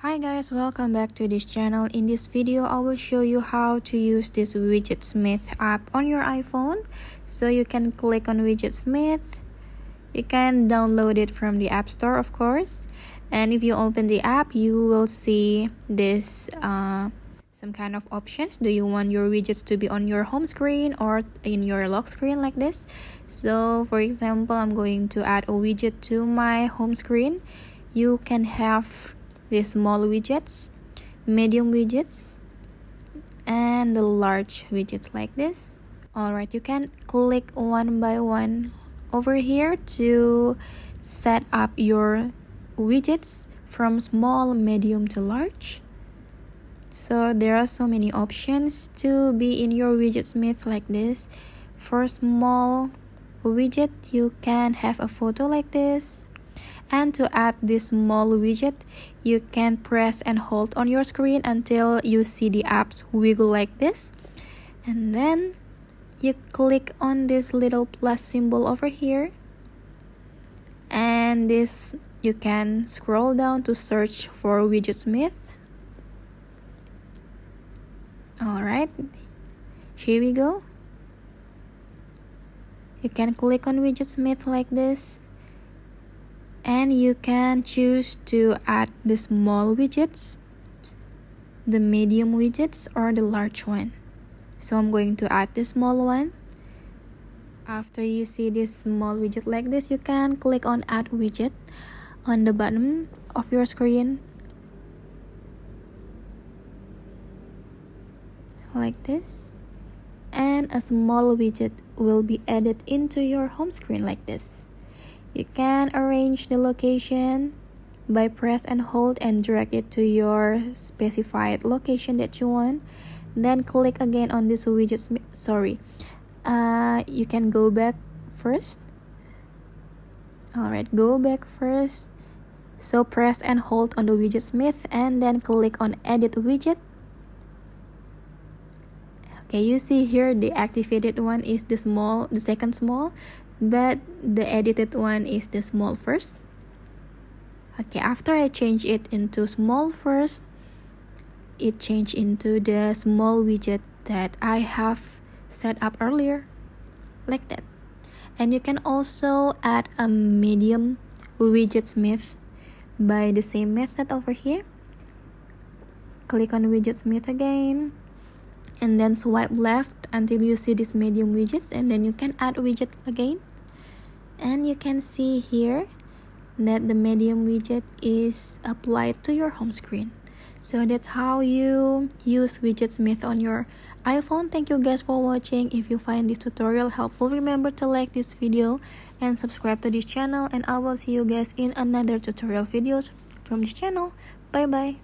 Hi guys, welcome back to this channel. In this video, I will show you how to use this Widgetsmith app on your iPhone. So you can click on Widgetsmith. You can download it from the App Store, of course. And if you open the app, you will see this some kind of options. Do you want your widgets to be on your home screen or in your lock screen like this? So for example, I'm going to add a widget to my home screen. You can have the small widgets, medium widgets, and the large widgets like this. Alright, you can click one by one over here to set up your widgets from small, medium to large. So there are so many options to be in your Widgetsmith like this. For small widget, you can have a photo like this. And to add this small widget, you can press and hold on your screen until you see the apps wiggle like this. And then you click on this little plus symbol over here. And this you can scroll down to search for Widgetsmith. Alright, here we go. You can click on Widgetsmith like this. And you can choose to add the small widgets, the medium widgets, or the large one. So I'm going to add the small one. After you see this small widget like this, you can click on Add Widget on the bottom of your screen. Like this. And a small widget will be added into your home screen like this. You can arrange the location by press and hold and drag it to your specified location that you want. Then click again on this widget. You can go back first. Alright, go back first. So press and hold on the Widgetsmith and then click on Edit Widget. Okay, you see here the activated one is the second small, but the edited one is the small first. Okay, after I change it into small first, it changed into the small widget that I have set up earlier, like that. And you can also add a medium Widgetsmith by the same method over here. Click on Widgetsmith again. And then swipe left until you see this medium widgets, and then you can add widget again. And you can see here that the medium widget is applied to your home screen. So that's how you use Widgetsmith on your iPhone. Thank you guys for watching. If you find this tutorial helpful, remember to like this video and subscribe to this channel, and I will see you guys in another tutorial videos from this channel. Bye bye.